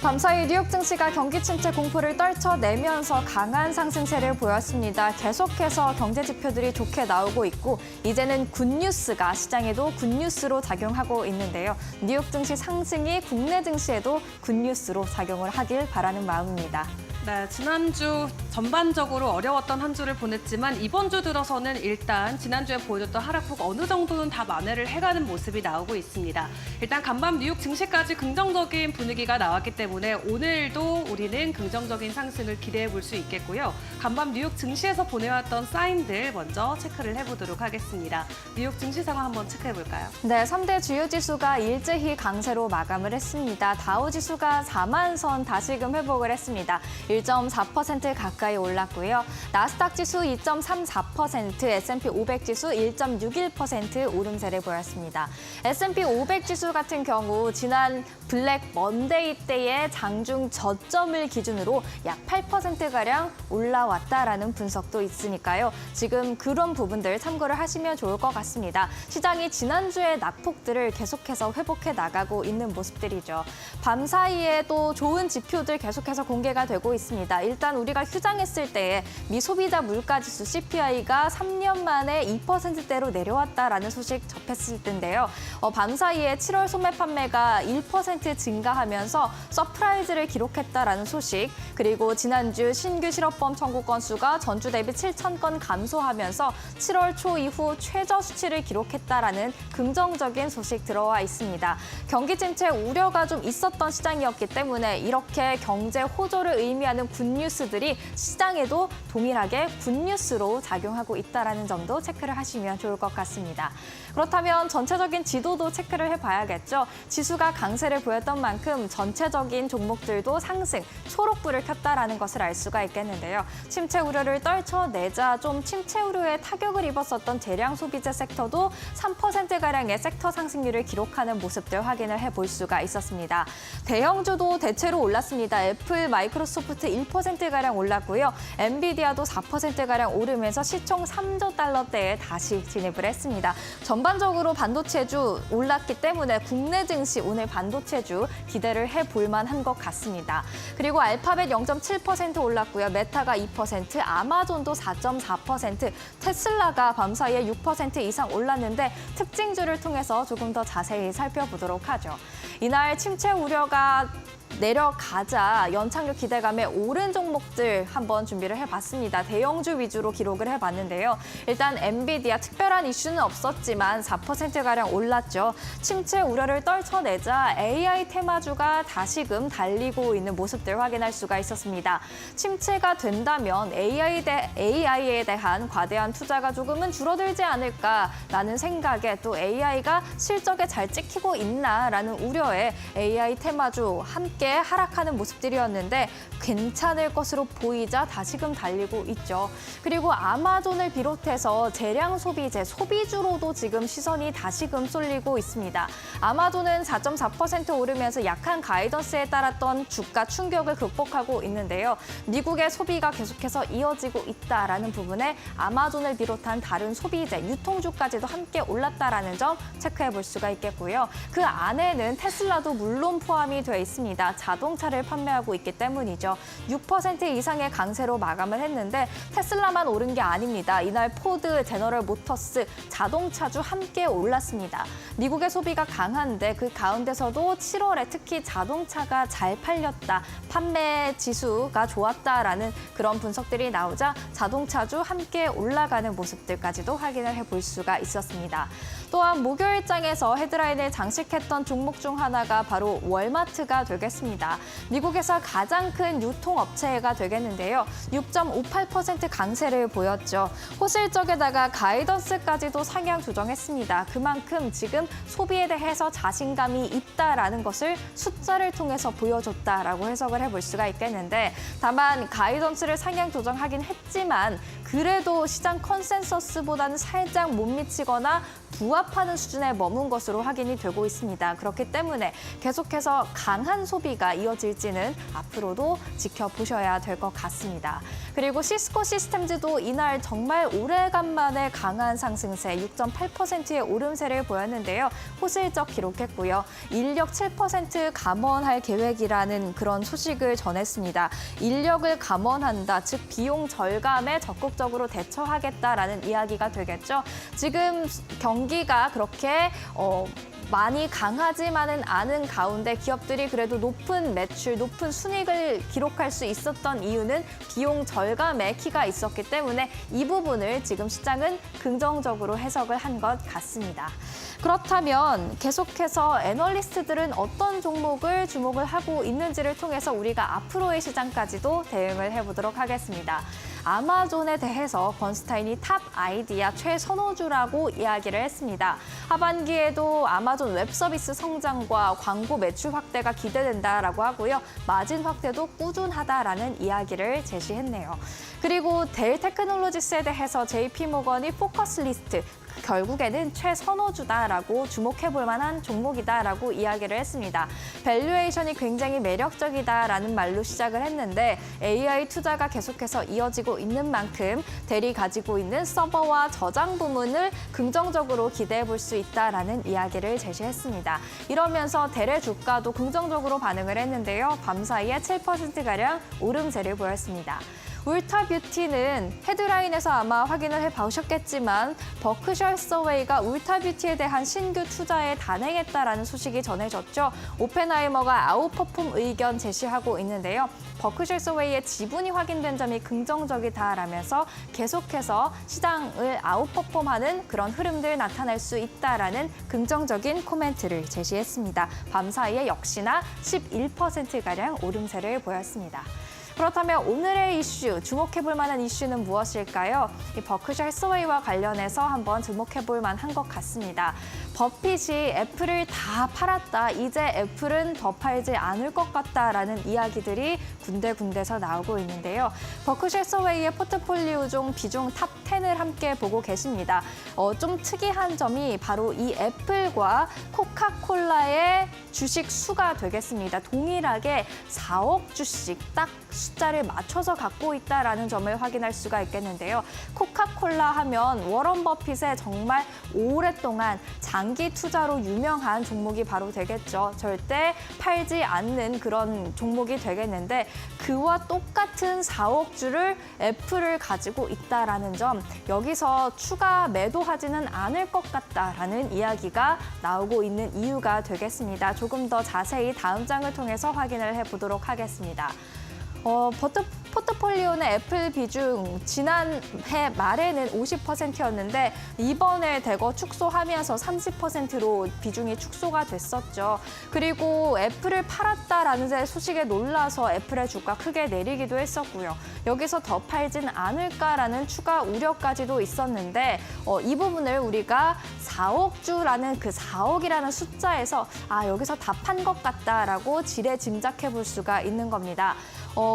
밤사이 뉴욕 증시가 경기 침체 공포를 떨쳐내면서 강한 상승세를 보였습니다. 계속해서 경제 지표들이 좋게 나오고 있고 이제는 굿뉴스가 시장에도 굿뉴스로 작용하고 있는데요. 뉴욕 증시 상승이 국내 증시에도 굿뉴스로 작용을 하길 바라는 마음입니다. 네, 지난주 전반적으로 어려웠던 한 주를 보냈지만 이번 주 들어서는 일단 지난주에 보여줬던 하락폭 어느 정도는 다 만회를 해가는 모습이 나오고 있습니다. 일단 간밤 뉴욕 증시까지 긍정적인 분위기가 나왔기 때문에 오늘도 우리는 긍정적인 상승을 기대해 볼 수 있겠고요. 간밤 뉴욕 증시에서 보내왔던 사인들 먼저 체크를 해보도록 하겠습니다. 뉴욕 증시 상황 한번 체크해 볼까요? 네, 3대 주요 지수가 일제히 강세로 마감을 했습니다. 다우 지수가 4만 선 다시금 회복을 했습니다. 1.4% 가까이 올랐고요. 나스닥 지수 2.34%, S&P 500 지수 1.61% 오름세를 보였습니다. S&P 500 지수 같은 경우 지난 블랙 먼데이 때의 장중 저점을 기준으로 약 8%가량 올라왔다라는 분석도 있으니까요. 지금 그런 부분들 참고를 하시면 좋을 것 같습니다. 시장이 지난주의 낙폭들을 계속해서 회복해 나가고 있는 모습들이죠. 밤 사이에 또 좋은 지표들 계속해서 공개가 되고 있습니다. 일단 우리가 휴장했을 때에 미소비자 물가지수 CPI가 3년 만에 2%대로 내려왔다라는 소식 접했을 텐데요. 밤 사이에 7월 소매 판매가 1% 증가하면서 서프라이즈를 기록했다라는 소식, 그리고 지난주 신규 실업범 청구 건수가 전주 대비 7천 건 감소하면서 7월 초 이후 최저 수치를 기록했다라는 긍정적인 소식 들어와 있습니다. 경기 침체 우려가 좀 있었던 시장이었기 때문에 이렇게 경제 호조를 의미하는 굿뉴스들이 시장에도 동일하게 굿뉴스로 작용하고 있다는 점도 체크를 하시면 좋을 것 같습니다. 그렇다면 전체적인 지도도 체크를 해봐야겠죠. 지수가 강세를 보였던 만큼 전체적인 종목들도 상승, 초록불을 켰다라는 것을 알 수가 있겠는데요. 침체 우려를 떨쳐내자 좀 침체 우려에 타격을 입었었던 대량 소비재 섹터도 3%가량의 섹터 상승률을 기록하는 모습들 확인을 해볼 수가 있었습니다. 대형주도 대체로 올랐습니다. 애플, 마이크로소프트 1%가량 올랐고요. 엔비디아도 4%가량 오르면서 시총 3조 달러대에 다시 진입을 했습니다. 전반적으로 반도체주 올랐기 때문에 국내 증시 오늘 반도체주 기대를 해볼 만한 것 같습니다. 그리고 알파벳 0.7% 올랐고요. 메타가 2%, 아마존도 4.4%, 테슬라가 밤사이에 6% 이상 올랐는데 특징주를 통해서 조금 더 자세히 살펴보도록 하죠. 이날 침체 우려가 내려가자 연착륙 기대감에 오른 종목들 한번 준비를 해봤습니다. 대형주 위주로 기록을 해봤는데요. 일단 엔비디아 특별한 이슈는 없었지만 4%가량 올랐죠. 침체 우려를 떨쳐내자 AI 테마주가 다시금 달리고 있는 모습들 확인할 수가 있었습니다. 침체가 된다면 AI에 대한 과대한 투자가 조금은 줄어들지 않을까라는 생각에 또 AI가 실적에 잘 찍히고 있나라는 우려에 AI 테마주 함께 하락하는 모습들이었는데 괜찮을 것으로 보이자 다시금 달리고 있죠. 그리고 아마존을 비롯해서 대량 소비재, 소비주로도 지금 시선이 다시금 쏠리고 있습니다. 아마존은 4.4% 오르면서 약한 가이던스에 따랐던 주가 충격을 극복하고 있는데요. 미국의 소비가 계속해서 이어지고 있다라는 부분에 아마존을 비롯한 다른 소비재, 유통주까지도 함께 올랐다라는 점 체크해 볼 수가 있겠고요. 그 안에는 테슬라도 물론 포함이 돼 있습니다. 자동차를 판매하고 있기 때문이죠. 6% 이상의 강세로 마감을 했는데 테슬라만 오른 게 아닙니다. 이날 포드, 제너럴 모터스, 자동차주 함께 올랐습니다. 미국의 소비가 강한데 그 가운데서도 7월에 특히 자동차가 잘 팔렸다, 판매 지수가 좋았다라는 그런 분석들이 나오자 자동차주 함께 올라가는 모습들까지도 확인을 해볼 수가 있었습니다. 또한 목요일장에서 헤드라인을 장식했던 종목 중 하나가 바로 월마트가 되겠습니다. 미국에서 가장 큰 유통업체가 되겠는데요. 6.58% 강세를 보였죠. 호실적에다가 가이던스까지도 상향 조정했습니다. 그만큼 지금 소비에 대해서 자신감이 있다라는 것을 숫자를 통해서 보여줬다라고 해석을 해볼 수가 있겠는데, 다만 가이던스를 상향 조정하긴 했지만 그래도 시장 컨센서스보다는 살짝 못 미치거나 부합하는 수준에 머문 것으로 확인이 되고 있습니다. 그렇기 때문에 계속해서 강한 소비가 상승이가 이어질지는 앞으로도 지켜보셔야 될 것 같습니다. 그리고 시스코 시스템즈도 이날 정말 오래간만에 강한 상승세 6.8%의 오름세를 보였는데요. 호실적 기록했고요. 인력 7% 감원할 계획이라는 그런 소식을 전했습니다. 인력을 감원한다, 즉 비용 절감에 적극적으로 대처하겠다라는 이야기가 되겠죠. 지금 경기가 그렇게 많이 강하지만은 않은 가운데 기업들이 그래도 높은 매출, 높은 순이익을 기록할 수 있었던 이유는 비용 절감에 키가 있었기 때문에 이 부분을 지금 시장은 긍정적으로 해석을 한 것 같습니다. 그렇다면 계속해서 애널리스트들은 어떤 종목을 주목을 하고 있는지를 통해서 우리가 앞으로의 시장까지도 대응을 해보도록 하겠습니다. 아마존에 대해서 번스타인이 탑 아이디어 최선호주라고 이야기를 했습니다. 하반기에도 아마존 웹 서비스 성장과 광고 매출 확대가 기대된다라고 하고요. 마진 확대도 꾸준하다라는 이야기를 제시했네요. 그리고 델 테크놀로지스에 대해서 JP모건이 포커스 리스트, 결국에는 최선호주다라고 주목해볼 만한 종목이다라고 이야기를 했습니다. 밸류에이션이 굉장히 매력적이다라는 말로 시작을 했는데 AI 투자가 계속해서 이어지고 있는 만큼 델이 가지고 있는 서버와 저장 부문을 긍정적으로 기대해볼 수 있다라는 이야기를 제시했습니다. 이러면서 델의 주가도 긍정적으로 반응을 했는데요. 밤사이에 7%가량 오름세를 보였습니다. 울타뷰티는 헤드라인에서 아마 확인을 해보셨겠지만 버크셔 해서웨이가 울타뷰티에 대한 신규 투자에 단행했다라는 소식이 전해졌죠. 오펜하이머가 아웃퍼폼 의견 제시하고 있는데요. 버크셔 해서웨이의 지분이 확인된 점이 긍정적이다라면서 계속해서 시장을 아웃퍼폼하는 그런 흐름들 나타날 수 있다라는 긍정적인 코멘트를 제시했습니다. 밤사이에 역시나 11%가량 오름세를 보였습니다. 그렇다면 오늘의 이슈, 주목해볼 만한 이슈는 무엇일까요? 이 버크셔 해서웨이와 관련해서 한번 주목해볼 만한 것 같습니다. 버핏이 애플을 다 팔았다, 이제 애플은 더 팔지 않을 것 같다라는 이야기들이 군데군데서 나오고 있는데요. 버크셔 해서웨이의 포트폴리오 중 비중 탑 10을 함께 보고 계십니다. 좀 특이한 점이 바로 이 애플과 코카콜라의 주식 수가 되겠습니다. 동일하게 4억 주씩 딱 숫자를 맞춰서 갖고 있다라는 점을 확인할 수가 있겠는데요. 코카콜라 하면 워런 버핏의 정말 오랫동안 장기 투자로 유명한 종목이 바로 되겠죠. 절대 팔지 않는 그런 종목이 되겠는데 그와 똑같은 4억 주를 애플을 가지고 있다라는 점, 여기서 추가 매도하지는 않을 것 같다라는 이야기가 나오고 있는 이유가 되겠습니다. 조금 더 자세히 다음 장을 통해서 확인을 해보도록 하겠습니다. 포트폴리오는 애플 비중 지난해 말에는 50%였는데 이번에 대거 축소하면서 30%로 비중이 축소가 됐었죠. 그리고 애플을 팔았다라는 소식에 놀라서 애플의 주가 크게 내리기도 했었고요. 여기서 더 팔진 않을까라는 추가 우려까지도 있었는데 이 부분을 우리가 4억 주라는 그 4억이라는 숫자에서 여기서 다 판 것 같다라고 지레 짐작해 볼 수가 있는 겁니다.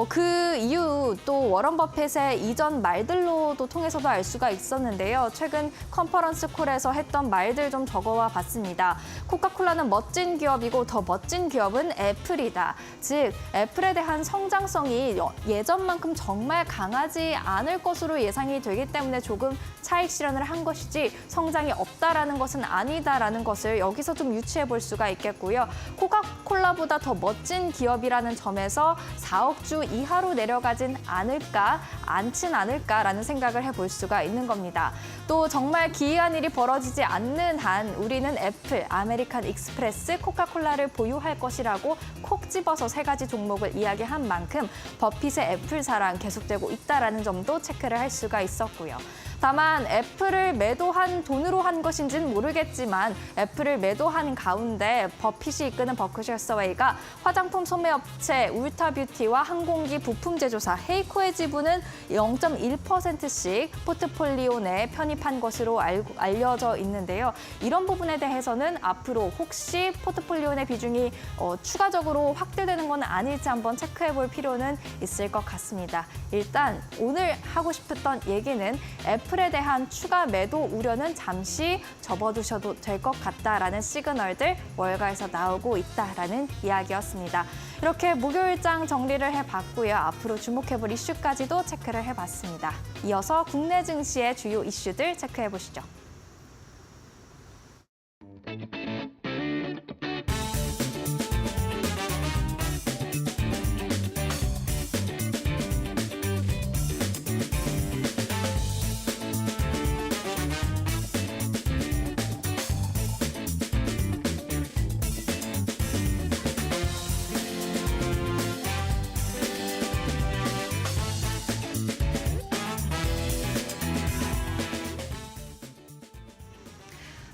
그 이유 또 워런 버핏의 이전 말들로도 통해서도 알 수가 있었는데요. 최근 컨퍼런스 콜에서 했던 말들 좀 적어와 봤습니다. 코카콜라는 멋진 기업이고 더 멋진 기업은 애플이다. 즉 애플에 대한 성장성이 예전만큼 정말 강하지 않을 것으로 예상이 되기 때문에 조금 차익 실현을 한 것이지 성장이 없다라는 것은 아니다라는 것을 여기서 좀 유추해 볼 수가 있겠고요. 코카콜라보다 더 멋진 기업이라는 점에서 4억 주 이하로 내려가진 않진 않을까라는 생각을 해볼 수가 있는 겁니다. 또 정말 기이한 일이 벌어지지 않는 한 우리는 애플, 아메리칸 익스프레스, 코카콜라를 보유할 것이라고 콕 집어서 세 가지 종목을 이야기한 만큼 버핏의 애플 사랑 계속되고 있다라는 점도 체크를 할 수가 있었고요. 다만 애플을 매도한 돈으로 한 것인지는 모르겠지만 애플을 매도한 가운데 버핏이 이끄는 버크셔 해서웨이가 화장품 소매업체 울타뷰티와 항공기 부품 제조사 헤이코의 지분은 0.1%씩 포트폴리오 내에 편입한 것으로 알려져 있는데요. 이런 부분에 대해서는 앞으로 혹시 포트폴리오 내 비중이 추가적으로 확대되는 건 아닐지 한번 체크해 볼 필요는 있을 것 같습니다. 일단 오늘 하고 싶었던 얘기는 애플 애플에 대한 추가 매도 우려는 잠시 접어두셔도 될 것 같다라는 시그널들 월가에서 나오고 있다라는 이야기였습니다. 이렇게 목요일장 정리를 해봤고요. 앞으로 주목해볼 이슈까지도 체크를 해봤습니다. 이어서 국내 증시의 주요 이슈들 체크해보시죠.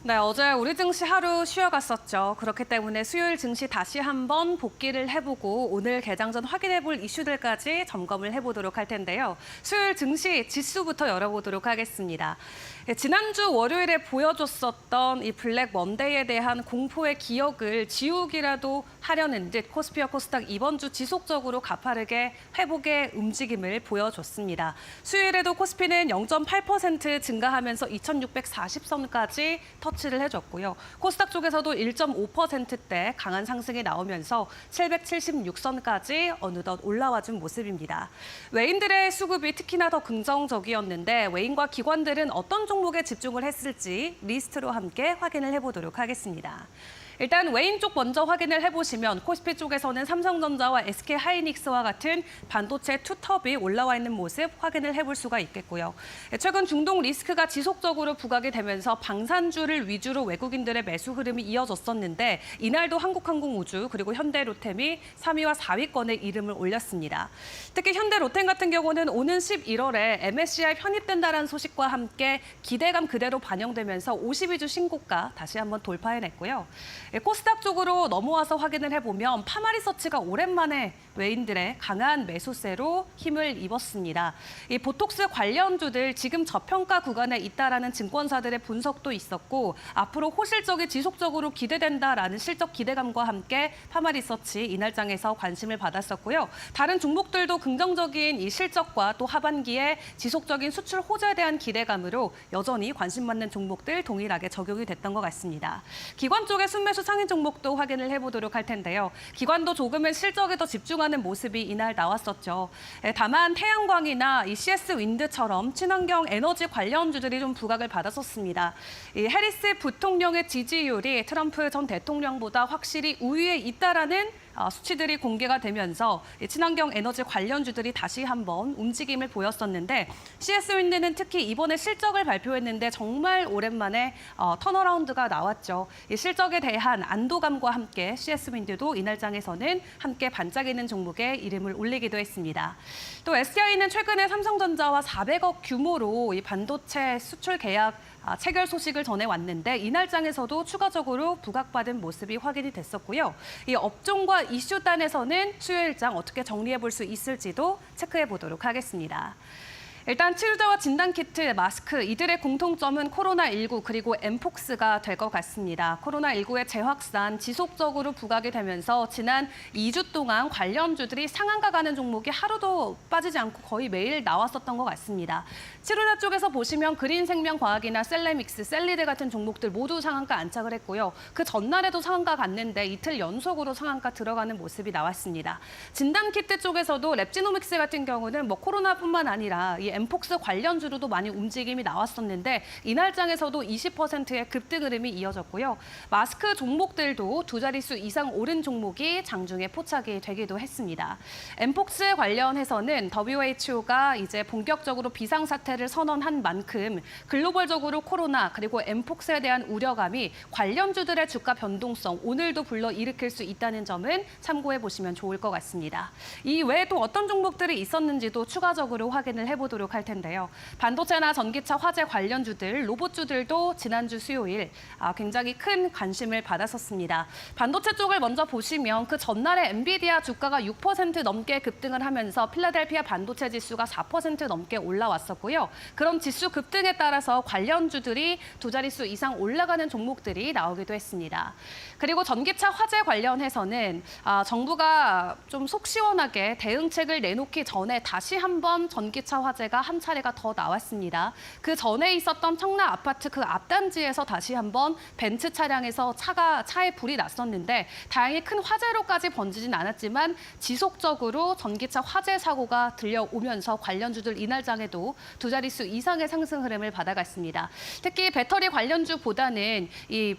네, 어제 우리 증시 하루 쉬어갔었죠. 그렇기 때문에 수요일 증시 다시 한번 복귀를 해보고 오늘 개장 전 확인해볼 이슈들까지 점검을 해보도록 할 텐데요. 수요일 증시 지수부터 열어보도록 하겠습니다. 지난주 월요일에 보여줬었던 이 블랙 먼데이에 대한 공포의 기억을 지우기라도 하려는 듯 코스피와 코스닥 이번 주 지속적으로 가파르게 회복의 움직임을 보여줬습니다. 수요일에도 코스피는 0.8% 증가하면서 2640선까지 터치를 해줬고요. 코스닥 쪽에서도 1.5%대 강한 상승이 나오면서 776선까지 어느덧 올라와준 모습입니다. 외인들의 수급이 특히나 더 긍정적이었는데 외인과 기관들은 어떤 종목에 집중을 했을지 리스트로 함께 확인을 해보도록 하겠습니다. 일단 외인 쪽 먼저 확인을 해보시면 코스피 쪽에서는 삼성전자와 SK하이닉스와 같은 반도체 투톱이 올라와 있는 모습 확인을 해볼 수가 있겠고요. 최근 중동 리스크가 지속적으로 부각이 되면서 방산주를 위주로 외국인들의 매수 흐름이 이어졌었는데 이날도 한국항공우주 그리고 현대로템이 3위와 4위권에 이름을 올렸습니다. 특히 현대로템 같은 경우는 오는 11월에 MSCI 편입된다는 소식과 함께 기대감 그대로 반영되면서 52주 신고가 다시 한번 돌파해냈고요. 코스닥 쪽으로 넘어와서 확인을 해보면 파마리서치가 오랜만에 외인들의 강한 매수세로 힘을 입었습니다. 이 보톡스 관련주들 지금 저평가 구간에 있다라는 증권사들의 분석도 있었고 앞으로 호실적이 지속적으로 기대된다라는 실적 기대감과 함께 파마리서치 이날장에서 관심을 받았었고요. 다른 종목들도 긍정적인 이 실적과 또 하반기에 지속적인 수출 호재에 대한 기대감으로 여전히 관심 받는 종목들 동일하게 적용이 됐던 것 같습니다. 기관 쪽의 순매수 상인 종목도 확인을 해보도록 할 텐데요. 기관도 조금은 실적에 더 집중하는 모습이 이날 나왔었죠. 다만 태양광이나 이 CS 윈드처럼 친환경 에너지 관련주들이 좀 부각을 받았었습니다. 이 해리스 부통령의 지지율이 트럼프 전 대통령보다 확실히 우위에 있다라는 수치들이 공개가 되면서 친환경 에너지 관련주들이 다시 한번 움직임을 보였었는데 CS윈드는 특히 이번에 실적을 발표했는데 정말 오랜만에 턴어라운드가 나왔죠. 이 실적에 대한 안도감과 함께 CS윈드도 이날장에서는 함께 반짝이는 종목에 이름을 올리기도 했습니다. 또 SDI는 최근에 삼성전자와 400억 규모로 이 반도체 수출 계약 체결 소식을 전해왔는데 이날장에서도 추가적으로 부각받은 모습이 확인이 됐었고요. 이 업종과 이슈단에서는 수요일장 어떻게 정리해 볼 수 있을지도 체크해 보도록 하겠습니다. 일단 치료제와 진단키트, 마스크 이들의 공통점은 코로나19 그리고 엠폭스가 될 것 같습니다. 코로나19의 재확산 지속적으로 부각이 되면서 지난 2주 동안 관련주들이 상한가 가는 종목이 하루도 빠지지 않고 거의 매일 나왔었던 것 같습니다. 치료제 쪽에서 보시면 그린생명과학이나 셀레믹스, 셀리드 같은 종목들 모두 상한가 안착을 했고요. 그 전날에도 상한가 갔는데 이틀 연속으로 상한가 들어가는 모습이 나왔습니다. 진단키트 쪽에서도 랩지노믹스 같은 경우는 코로나뿐만 아니라 이 엠폭스 관련주로도 많이 움직임이 나왔었는데 이날장에서도 20%의 급등 흐름이 이어졌고요. 마스크 종목들도 두 자릿수 이상 오른 종목이 장중에 포착이 되기도 했습니다. 엠폭스 관련해서는 WHO가 이제 본격적으로 비상사태를 선언한 만큼 글로벌적으로 코로나 그리고 엠폭스에 대한 우려감이 관련주들의 주가 변동성 오늘도 불러일으킬 수 있다는 점은 참고해 보시면 좋을 것 같습니다. 이 외에 또 어떤 종목들이 있었는지도 추가적으로 확인을 해보도록 할 텐데요. 반도체나 전기차, 화재 관련주들, 로봇주들도 지난주 수요일 굉장히 큰 관심을 받았었습니다. 반도체 쪽을 먼저 보시면 그 전날에 엔비디아 주가가 6% 넘게 급등을 하면서 필라델피아 반도체 지수가 4% 넘게 올라왔었고요. 그런 지수 급등에 따라서 관련주들이 두 자릿수 이상 올라가는 종목들이 나오기도 했습니다. 그리고 전기차 화재 관련해서는 정부가 좀 속 시원하게 대응책을 내놓기 전에 다시 한번 전기차 화재가 사례가 한 차례가 더 나왔습니다. 그 전에 있었던 청라 아파트 그 앞단지에서 다시 한번 벤츠 차량에서 차에 불이 났었는데 다행히 큰 화재로까지 번지진 않았지만 지속적으로 전기차 화재 사고가 들려오면서 관련주들 이날장에도 두 자릿수 이상의 상승 흐름을 받아갔습니다. 특히 배터리 관련주보다는 이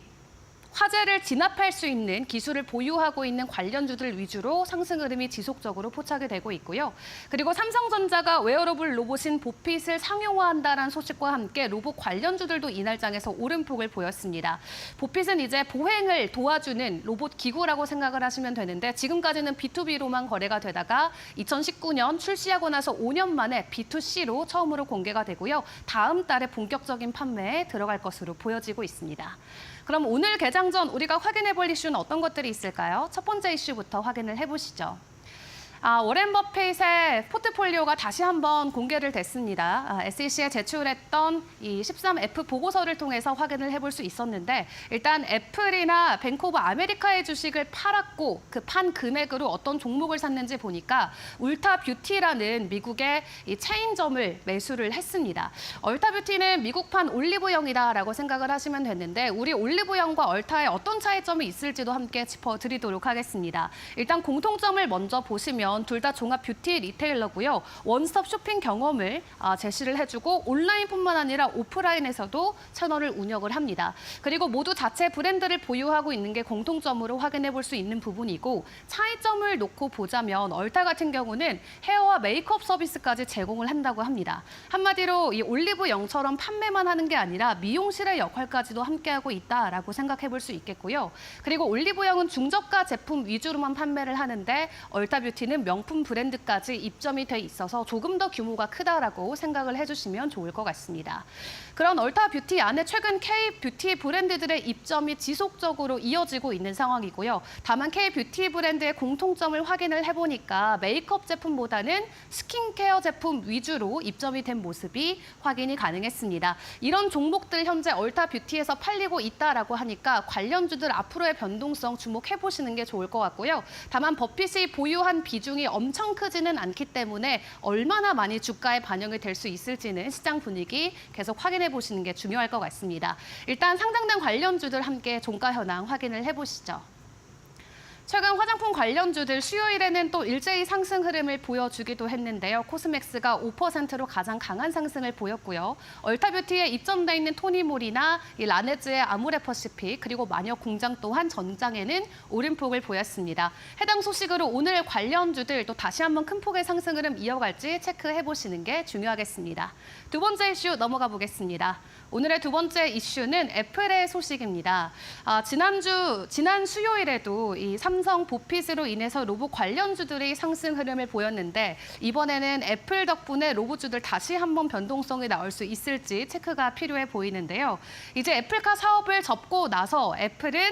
화재를 진압할 수 있는 기술을 보유하고 있는 관련주들 위주로 상승 흐름이 지속적으로 포착이 되고 있고요. 그리고 삼성전자가 웨어러블 로봇인 보핏을 상용화한다는 소식과 함께 로봇 관련주들도 이날장에서 오름폭을 보였습니다. 보핏은 이제 보행을 도와주는 로봇 기구라고 생각을 하시면 되는데 지금까지는 B2B로만 거래가 되다가 2019년 출시하고 나서 5년 만에 B2C로 처음으로 공개가 되고요. 다음 달에 본격적인 판매에 들어갈 것으로 보여지고 있습니다. 그럼 오늘 개장 전 우리가 확인해 볼 이슈는 어떤 것들이 있을까요? 첫 번째 이슈부터 확인을 해보시죠. 워렌 버핏의 포트폴리오가 다시 한번 공개를 됐습니다. SEC에 제출했던 이 13F 보고서를 통해서 확인을 해볼 수 있었는데 일단 애플이나 뱅크 오브 아메리카의 주식을 팔았고 그 판 금액으로 어떤 종목을 샀는지 보니까 울타 뷰티라는 미국의 이 체인점을 매수를 했습니다. 얼타 뷰티는 미국판 올리브영이다라고 생각을 하시면 됐는데 우리 올리브영과 얼타의 어떤 차이점이 있을지도 함께 짚어드리도록 하겠습니다. 일단 공통점을 먼저 보시면 둘 다 종합 뷰티 리테일러고요. 원스톱 쇼핑 경험을 제시를 해주고 온라인뿐만 아니라 오프라인에서도 채널을 운영을 합니다. 그리고 모두 자체 브랜드를 보유하고 있는 게 공통점으로 확인해 볼 수 있는 부분이고 차이점을 놓고 보자면 얼타 같은 경우는 헤어와 메이크업 서비스까지 제공을 한다고 합니다. 한마디로 이 올리브영처럼 판매만 하는 게 아니라 미용실의 역할까지도 함께하고 있다라고 생각해 볼 수 있겠고요. 그리고 올리브영은 중저가 제품 위주로만 판매를 하는데 얼타 뷰티는 명품 브랜드까지 입점이 돼 있어서 조금 더 규모가 크다라고 생각을 해주시면 좋을 것 같습니다. 그런 얼타 뷰티 안에 최근 K-뷰티 브랜드들의 입점이 지속적으로 이어지고 있는 상황이고요. 다만 K-뷰티 브랜드의 공통점을 확인을 해보니까 메이크업 제품보다는 스킨케어 제품 위주로 입점이 된 모습이 확인이 가능했습니다. 이런 종목들 현재 얼타 뷰티에서 팔리고 있다라고 하니까 관련주들 앞으로의 변동성 주목해보시는 게 좋을 것 같고요. 다만 버핏이 보유한 비중이 엄청 크지는 않기 때문에 얼마나 많이 주가에 반영이 될 수 있을지는 시장 분위기 계속 확인해 보시는 게 중요할 것 같습니다. 일단 상장된 관련주들 함께 종가 현황 확인을 해보시죠. 최근 화장품 관련주들 수요일에는 또 일제히 상승 흐름을 보여주기도 했는데요. 코스맥스가 5%로 가장 강한 상승을 보였고요. 얼타뷰티에 입점돼 있는 토니몰이나 이 라네즈의 아모레퍼시픽 그리고 마녀공장 또한 전장에는 오름폭을 보였습니다. 해당 소식으로 오늘 관련주들 또 다시 한번 큰 폭의 상승 흐름 이어갈지 체크해보시는 게 중요하겠습니다. 두 번째 이슈 넘어가 보겠습니다. 오늘의 두 번째 이슈는 애플의 소식입니다. 지난 수요일에도 이 삼성 보핏으로 인해서 로봇 관련주들이 상승 흐름을 보였는데 이번에는 애플 덕분에 로봇주들 다시 한번 변동성이 나올 수 있을지 체크가 필요해 보이는데요. 이제 애플카 사업을 접고 나서 애플은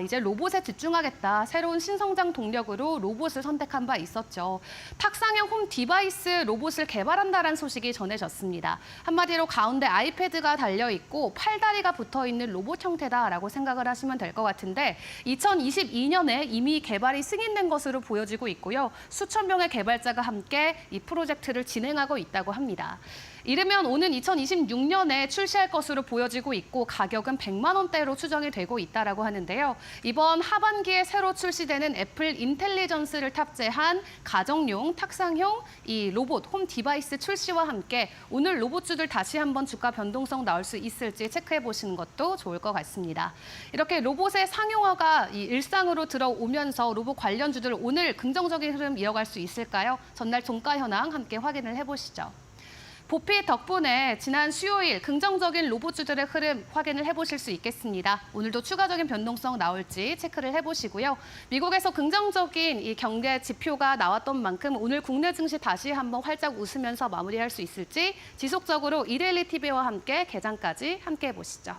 이제 로봇에 집중하겠다. 새로운 신성장 동력으로 로봇을 선택한 바 있었죠. 탁상형 홈 디바이스 로봇을 개발한다는 소식이 전해졌습니다. 한마디로 가운데 아이패드가 달려있고 팔다리가 붙어있는 로봇 형태다라고 생각을 하시면 될 것 같은데 2022년에 이미 개발이 승인된 것으로 보여지고 있고요. 수천 명의 개발자가 함께 이 프로젝트를 진행하고 있다고 합니다. 이르면 오는 2026년에 출시할 것으로 보여지고 있고 가격은 100만 원대로 추정이 되고 있다라고 하는데요. 이번 하반기에 새로 출시되는 애플 인텔리전스를 탑재한 가정용 탁상형 이 로봇 홈 디바이스 출시와 함께 오늘 로봇주들 다시 한번 주가 변동성 나올 수 있을지 체크해 보시는 것도 좋을 것 같습니다. 이렇게 로봇의 상용화가 이 일상으로 들어오면서 로봇 관련주들 오늘 긍정적인 흐름 이어갈 수 있을까요? 전날 종가 현황 함께 확인을 해보시죠. 보핏 덕분에 지난 수요일 긍정적인 로봇주들의 흐름 확인을 해보실 수 있겠습니다. 오늘도 추가적인 변동성 나올지 체크를 해보시고요. 미국에서 긍정적인 이 경제 지표가 나왔던 만큼 오늘 국내 증시 다시 한번 활짝 웃으면서 마무리할 수 있을지 지속적으로 이데일리 TV와 함께 개장까지 함께 해보시죠.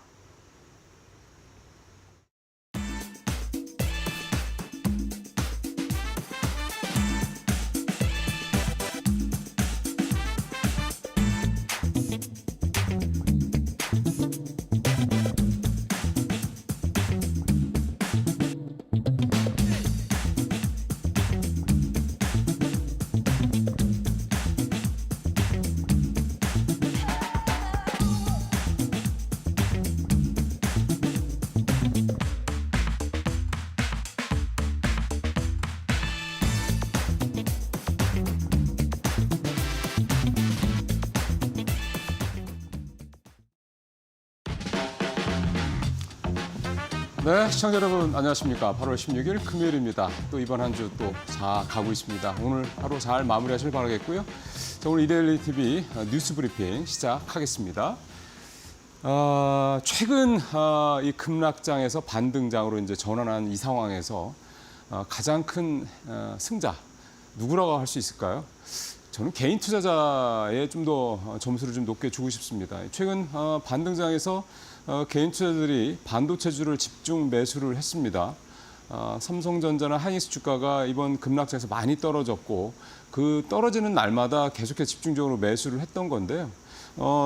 네, 시청자 여러분 안녕하십니까. 8월 16일 금요일입니다. 또 이번 한 주 또 잘 가고 있습니다. 오늘 하루 잘 마무리하시길 바라겠고요. 자, 오늘 이데일리 TV 뉴스 브리핑 시작하겠습니다. 최근 이 급락장에서 반등장으로 이제 전환한 이 상황에서 가장 큰 승자 누구라고 할 수 있을까요? 저는 개인 투자자에 좀 더 점수를 좀 높게 주고 싶습니다. 최근 반등장에서 개인 투자들이 반도체주를 집중 매수를 했습니다. 삼성전자나 하이닉스 주가가 이번 급락장에서 많이 떨어졌고 그 떨어지는 날마다 계속해서 집중적으로 매수를 했던 건데요.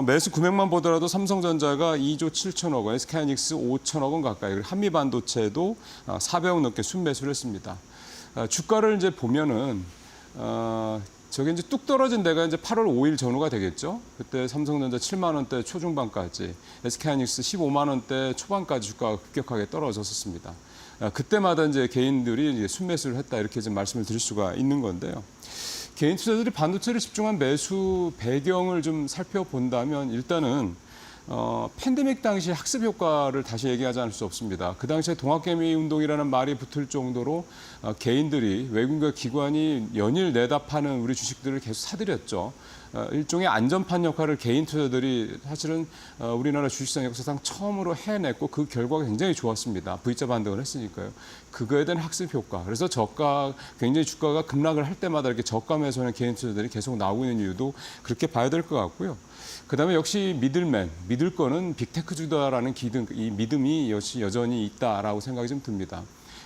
매수 금액만 보더라도 삼성전자가 2조 7천억 원, SK하이닉스 5천억 원 가까이, 그리고 한미반도체도 400억 넘게 순매수를 했습니다. 주가를 이제 보면은 저게 이제 뚝 떨어진 데가 이제 8월 5일 전후가 되겠죠. 그때 삼성전자 7만 원대 초중반까지, SK하이닉스 15만 원대 초반까지 주가가 급격하게 떨어졌었습니다. 그때마다 이제 개인들이 이제 순매수를 했다 이렇게 좀 말씀을 드릴 수가 있는 건데요. 개인 투자자들이 반도체를 집중한 매수 배경을 좀 살펴본다면 일단은 팬데믹 당시 학습 효과를 다시 얘기하지 않을 수 없습니다. 그 당시에 동학개미 운동이라는 말이 붙을 정도로 개인들이 외국인과 기관이 연일 내다 파는 우리 주식들을 계속 사들였죠. 일종의 안전판 역할을 개인 투자들이 사실은 우리나라 주식시장 역사상 처음으로 해냈고 그 결과가 굉장히 좋았습니다. V자 반등을 했으니까요. 그거에 대한 학습 효과. 그래서 굉장히 주가가 급락을 할 때마다 이렇게 저가 매수하는 개인 투자들이 계속 나오고 있는 이유도 그렇게 봐야 될 것 같고요. 그다음에 역시 믿을 거는 빅테크주다라는 이 믿음이 여전히 있다라고 생각이 좀 듭니다.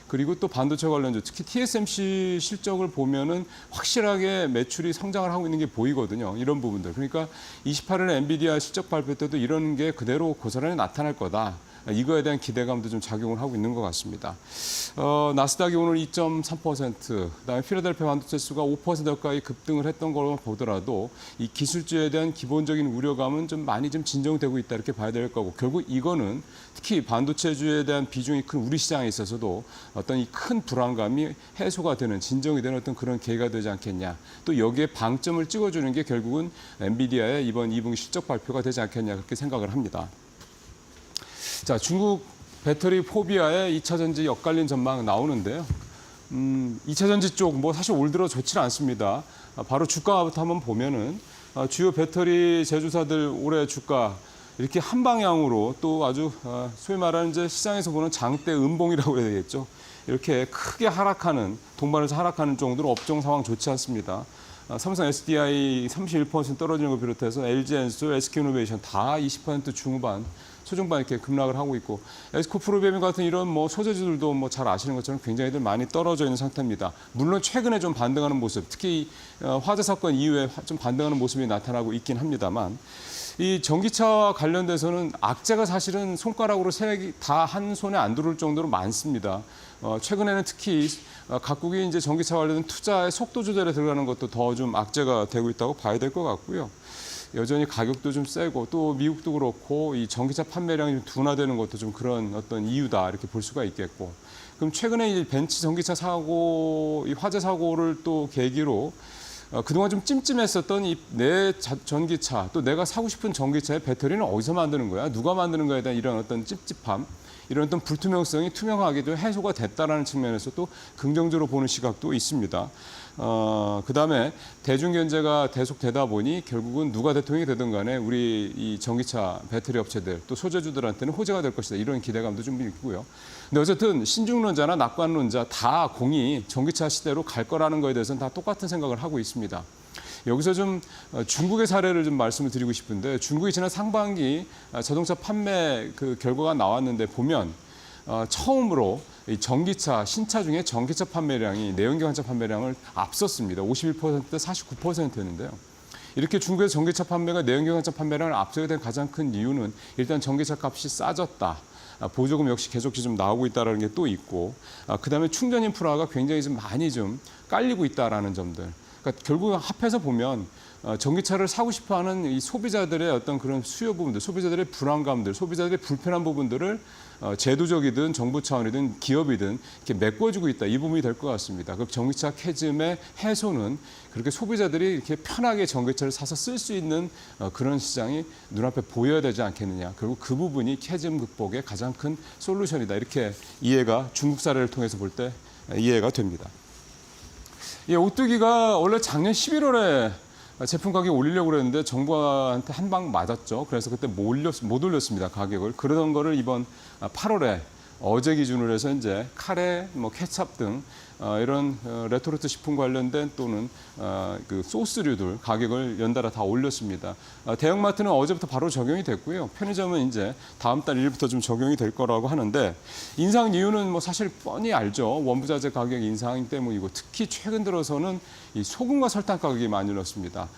그리고 또 반도체 관련주, 특히 TSMC 실적을 보면은 확실하게 매출이 성장을 하고 있는 게 보이거든요. 이런 부분들. 그러니까 28일 엔비디아 실적 발표 때도 이런 게 그대로 고스란히 나타날 거다. 이거에 대한 기대감도 좀 작용을 하고 있는 것 같습니다. 나스닥이 오늘 2.3%, 그다음에 필라델피아 반도체 수가 5% 가까이 급등을 했던 걸로 보더라도 이 기술주에 대한 기본적인 우려감은 좀 많이 좀 진정되고 있다 이렇게 봐야 될 거고, 결국 이거는 특히 반도체주에 대한 비중이 큰 우리 시장에 있어서도 어떤 이 큰 불안감이 해소가 되는, 진정이 되는 어떤 그런 계기가 되지 않겠냐. 또 여기에 방점을 찍어주는 게 결국은 엔비디아의 이번 2분기 실적 발표가 되지 않겠냐 그렇게 생각을 합니다. 자, 중국 배터리 포비아의 2차 전지 엇갈린 전망 나오는데요. 2차 전지 쪽 사실 올 들어 좋지는 않습니다. 바로 주가부터 한번 보면은 주요 배터리 제조사들 올해 주가 이렇게 한 방향으로 또 아주 소위 말하는 이제 시장에서 보는 장대 음봉이라고 해야 되겠죠. 이렇게 크게 동반해서 하락하는 정도로 업종 상황 좋지 않습니다. 삼성 SDI 31% 떨어지는 걸 비롯해서 LG엔솔, SK이노베이션 다 20% 중후반, 초중반 이렇게 급락을 하고 있고, 에스코프로비엠 같은 이런 소재주들도 잘 아시는 것처럼 굉장히들 많이 떨어져 있는 상태입니다. 물론 최근에 좀 반등하는 모습, 특히 화재 사건 이후에 좀 반등하는 모습이 나타나고 있긴 합니다만, 이 전기차와 관련돼서는 악재가 사실은 손가락으로 다 한 손에 안 들어올 정도로 많습니다. 최근에는 특히 각국이 이제 전기차 관련된 투자의 속도 조절에 들어가는 것도 더 좀 악재가 되고 있다고 봐야 될 것 같고요. 여전히 가격도 좀 세고 또 미국도 그렇고 이 전기차 판매량이 좀 둔화되는 것도 좀 그런 어떤 이유다 이렇게 볼 수가 있겠고, 그럼 최근에 이 벤츠 전기차 사고, 이 화재 사고를 또 계기로 그동안 좀 찜찜했었던 내 전기차, 또 내가 사고 싶은 전기차의 배터리는 어디서 만드는 거야? 누가 만드는 거에 대한 이런 어떤 찝찝함, 이런 어떤 불투명성이 투명하게 좀 해소가 됐다라는 측면에서 또 긍정적으로 보는 시각도 있습니다. 그다음에 대중경제가 계속되다 보니 결국은 누가 대통령이 되든 간에 우리 이 전기차 배터리 업체들 또 소재주들한테는 호재가 될 것이다. 이런 기대감도 좀 있고요. 근데 어쨌든 신중론자나 낙관론자 다 공이 전기차 시대로 갈 거라는 거에 대해서는 다 똑같은 생각을 하고 있습니다. 여기서 좀 중국의 사례를 좀 말씀을 드리고 싶은데, 중국이 지난 상반기 자동차 판매 그 결과가 나왔는데 보면 처음으로 이 전기차, 신차 중에 전기차 판매량이 내연기관차 판매량을 앞섰습니다. 51%대 49%였는데요. 이렇게 중국에서 전기차 판매가 내연기관차 판매량을 앞서게 된 가장 큰 이유는 일단 전기차 값이 싸졌다. 보조금 역시 계속 좀 나오고 있다는 게 또 있고, 그다음에 충전 인프라가 굉장히 좀 많이 좀 깔리고 있다라는 점들. 그러니까 결국 합해서 보면 전기차를 사고 싶어하는 이 소비자들의 어떤 그런 수요 부분들, 소비자들의 불안감들, 소비자들의 불편한 부분들을 제도적이든 정부 차원이든 기업이든 이렇게 메꿔주고 있다. 이 부분이 될 것 같습니다. 그 전기차 캐즘의 해소는 그렇게 소비자들이 이렇게 편하게 전기차를 사서 쓸 수 있는 그런 시장이 눈앞에 보여야 되지 않겠느냐. 결국 그 부분이 캐즘 극복의 가장 큰 솔루션이다. 이렇게 이해가 중국 사례를 통해서 볼 때 이해가 됩니다. 이 오뚜기가 원래 작년 11월에 제품 가격 올리려고 그랬는데 정부한테 한 방 맞았죠. 그래서 그때 못 올렸습니다. 가격을. 그러던 거를 이번 8월에 어제 기준으로 해서 이제 카레, 케찹 등 이런 레토르트 식품 관련된 또는 그 소스류들 가격을 연달아 다 올렸습니다. 대형마트는 어제부터 바로 적용이 됐고요. 편의점은 이제 다음 달 1일부터 좀 적용이 될 거라고 하는데 인상 이유는 사실 뻔히 알죠. 원부자재 가격 인상 때문이고 특히 최근 들어서는 이 소금과 설탕 가격이 많이 올랐습니다.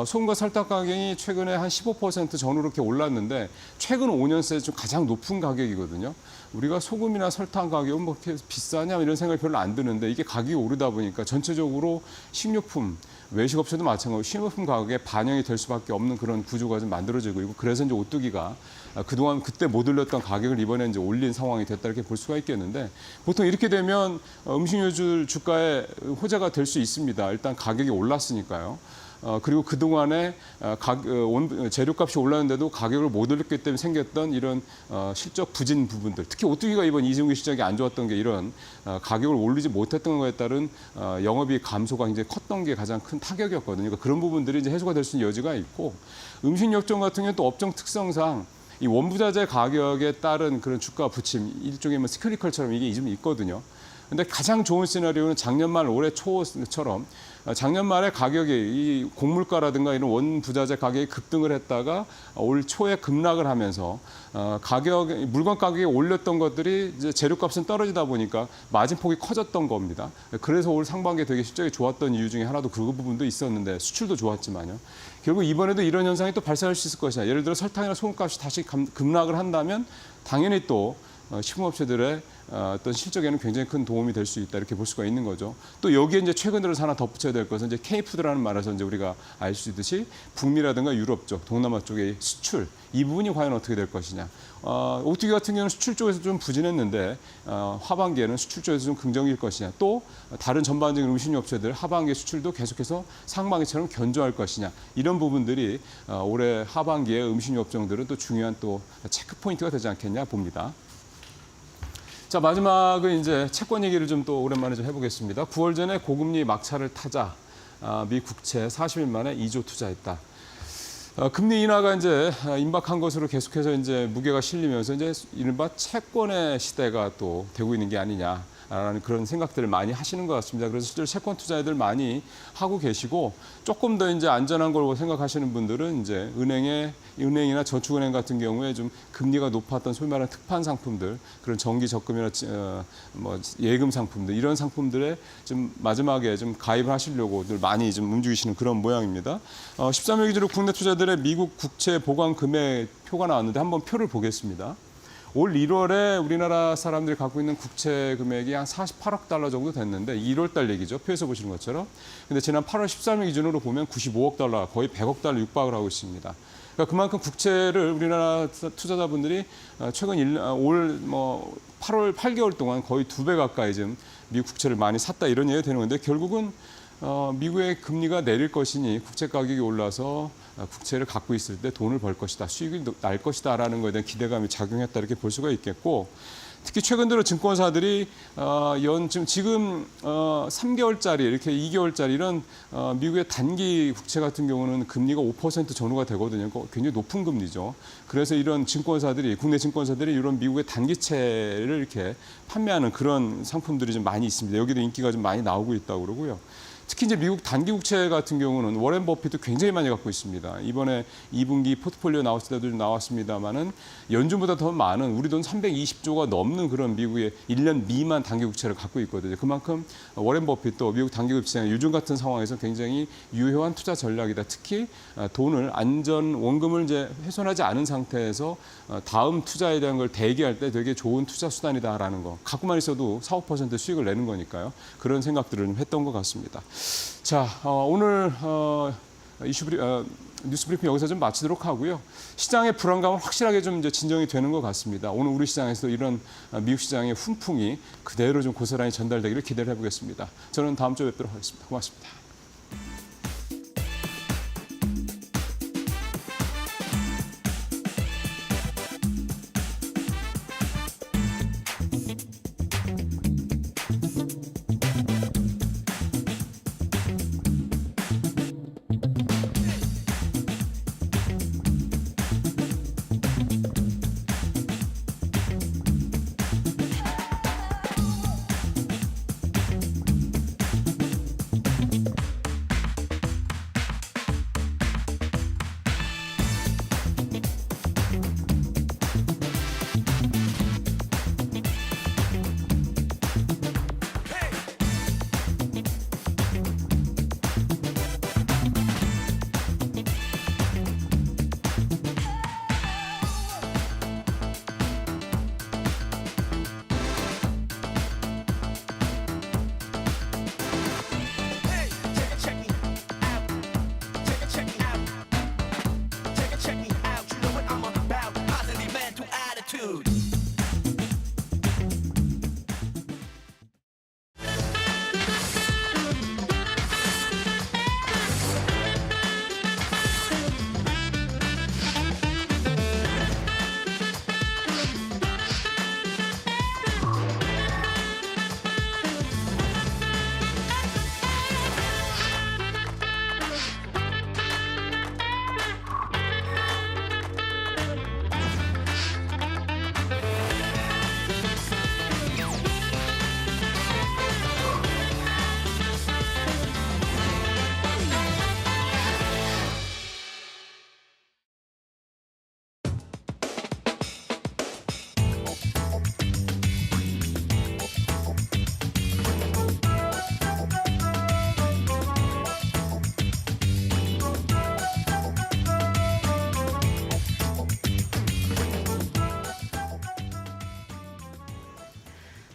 소금과 설탕 가격이 최근에 한 15% 전후로 이렇게 올랐는데 최근 5년 새 좀 가장 높은 가격이거든요. 우리가 소금이나 설탕 가격은 그렇게 비싸냐 이런 생각이 별로 안 드는데 이게 가격이 오르다 보니까 전체적으로 식료품, 외식업체도 마찬가지로 식료품 가격에 반영이 될 수밖에 없는 그런 구조가 좀 만들어지고 있고 그래서 이제 오뚜기가 그동안 그때 못 올렸던 가격을 이번에 이제 올린 상황이 됐다 이렇게 볼 수가 있겠는데 보통 이렇게 되면 음식료줄 주가에 호재가 될 수 있습니다. 일단 가격이 올랐으니까요. 그리고 그동안에 재료값이 올랐는데도 가격을 못 올렸기 때문에 생겼던 이런 실적 부진 부분들, 특히 오뚜기가 이번 2분기 시장이 안 좋았던 게 이런 가격을 올리지 못했던 것에 따른 영업이익 감소가 굉장히 컸던 게 가장 큰 타격이었거든요. 그러니까 그런 부분들이 이제 해소가 될 수 있는 여지가 있고 음식료점 같은 경우는 또 업종 특성상 이 원부자재 가격에 따른 그런 주가 부침, 일종의 스크리컬처럼 이게 좀 있거든요. 근데 가장 좋은 시나리오는 작년 말 올해 초처럼 작년 말에 가격이 이 곡물가라든가 이런 원부자재 가격이 급등을 했다가 올 초에 급락을 하면서 물건 가격이 올렸던 것들이 이제 재료값은 떨어지다 보니까 마진폭이 커졌던 겁니다. 그래서 올 상반기에 되게 실적이 좋았던 이유 중에 하나도 그 부분도 있었는데 수출도 좋았지만요. 결국 이번에도 이런 현상이 또 발생할 수 있을 것이냐. 예를 들어 설탕이나 소금값이 다시 급락을 한다면 당연히 또 식품업체들의 어떤 실적에는 굉장히 큰 도움이 될 수 있다 이렇게 볼 수가 있는 거죠. 또 여기에 이제 최근 들어서 하나 덧붙여야 될 것은 이제 K푸드라는 말에서 이제 우리가 알 수 있듯이 북미라든가 유럽 쪽, 동남아 쪽의 수출 이 부분이 과연 어떻게 될 것이냐. 오뚜기 같은 경우는 수출 쪽에서 좀 부진했는데 하반기에는 수출 쪽에서 좀 긍정일 것이냐. 또 다른 전반적인 음식료 업체들 하반기 수출도 계속해서 상반기처럼 견조할 것이냐. 이런 부분들이 올해 하반기에 음식료 업종들은 또 중요한 또 체크 포인트가 되지 않겠냐 봅니다. 자, 마지막은 이제 채권 얘기를 좀 또 오랜만에 좀 해보겠습니다. 9월 전에 고금리 막차를 타자 미 국채 40일 만에 2조 투자했다. 금리 인하가 이제 임박한 것으로 계속해서 이제 무게가 실리면서 이제 이른바 채권의 시대가 또 되고 있는 게 아니냐라는 그런 생각들을 많이 하시는 것 같습니다. 그래서 실제로 채권 투자들 많이 하고 계시고 조금 더 이제 안전한 걸 생각하시는 분들은 이제 은행이나 저축은행 같은 경우에 좀 금리가 높았던 소위 말하는 특판 상품들, 그런 정기 적금이나 예금 상품들 이런 상품들에 좀 마지막에 좀 가입을 하시려고 늘 많이 좀 움직이시는 그런 모양입니다. 13일 기준으로 국내 투자들의 미국 국채 보관 금액 표가 나왔는데 한번 표를 보겠습니다. 올 1월에 우리나라 사람들이 갖고 있는 국채 금액이 한 48억 달러 정도 됐는데 1월 달 얘기죠. 표에서 보시는 것처럼. 근데 지난 8월 13일 기준으로 보면 95억 달러, 거의 100억 달러 육박을 하고 있습니다. 그러니까 그만큼 국채를 우리나라 투자자분들이 최근 올 8월 8개월 동안 거의 2배 가까이 좀 미국 국채를 많이 샀다 이런 얘기가 되는 건데 결국은 미국의 금리가 내릴 것이니 국채 가격이 올라서 국채를 갖고 있을 때 돈을 벌 것이다, 수익이 날 것이다라는 것에 대한 기대감이 작용했다 이렇게 볼 수가 있겠고 특히 최근 들어 증권사들이 지금 3개월짜리 이렇게 2개월짜리 이런 미국의 단기 국채 같은 경우는 금리가 5% 전후가 되거든요. 굉장히 높은 금리죠. 그래서 이런 국내 증권사들이 이런 미국의 단기채를 이렇게 판매하는 그런 상품들이 좀 많이 있습니다. 여기도 인기가 좀 많이 나오고 있다고 그러고요. 특히 이제 미국 단기 국채 같은 경우는 워렌 버핏도 굉장히 많이 갖고 있습니다. 이번에 2분기 포트폴리오 나왔을 때도 좀 나왔습니다만은 연준보다 더 많은 우리 돈 320조가 넘는 그런 미국의 1년 미만 단기 국채를 갖고 있거든요. 그만큼 워렌 버핏도 미국 단기 국채 요즘 같은 상황에서 굉장히 유효한 투자 전략이다. 특히 돈을 원금을 이제 훼손하지 않은 상태에서 다음 투자에 대한 걸 대기할 때 되게 좋은 투자 수단이다라는 거. 갖고만 있어도 4, 5% 수익을 내는 거니까요. 그런 생각들을 좀 했던 것 같습니다. 자, 오늘 뉴스 브리핑 여기서 좀 마치도록 하고요. 시장의 불안감은 확실하게 좀 이제 진정이 되는 것 같습니다. 오늘 우리 시장에서도 이런 미국 시장의 훈풍이 그대로 좀 고스란히 전달되기를 기대를 해보겠습니다. 저는 다음 주에 뵙도록 하겠습니다. 고맙습니다.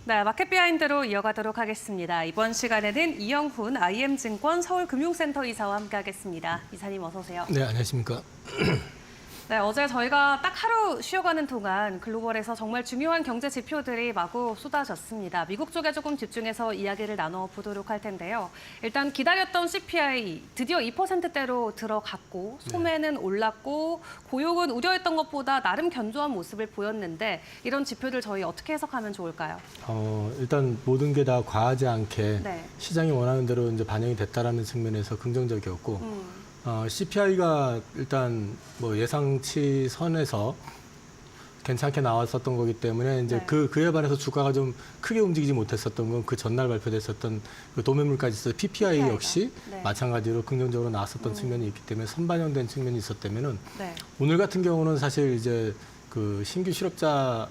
네, 마켓 비하인드로 이어가도록 하겠습니다. 이번 시간에는 이영훈 IM증권 서울금융센터 이사와 함께하겠습니다. 이사님 어서 오세요. 네, 안녕하십니까. 네, 어제 저희가 딱 하루 쉬어가는 동안 글로벌에서 정말 중요한 경제 지표들이 마구 쏟아졌습니다. 미국 쪽에 조금 집중해서 이야기를 나눠보도록 할 텐데요. 일단 기다렸던 CPI 드디어 2%대로 들어갔고 소매는 올랐고 고용은 우려했던 것보다 나름 견조한 모습을 보였는데 이런 지표들 저희 어떻게 해석하면 좋을까요? 일단 모든 게 다 과하지 않게 네. 시장이 원하는 대로 이제 반영이 됐다라는 측면에서 긍정적이었고 CPI가 일단 뭐 예상치 선에서 괜찮게 나왔었던 거기 때문에 이제 네. 그에 반해서 주가가 좀 크게 움직이지 못했었던 건 그 전날 발표됐었던 그 도매물까지 있어 PPI 역시 네. 마찬가지로 긍정적으로 나왔었던 측면이 있기 때문에 선반영된 측면이 있었다면은 네. 오늘 같은 경우는 사실 이제 그 신규 실업자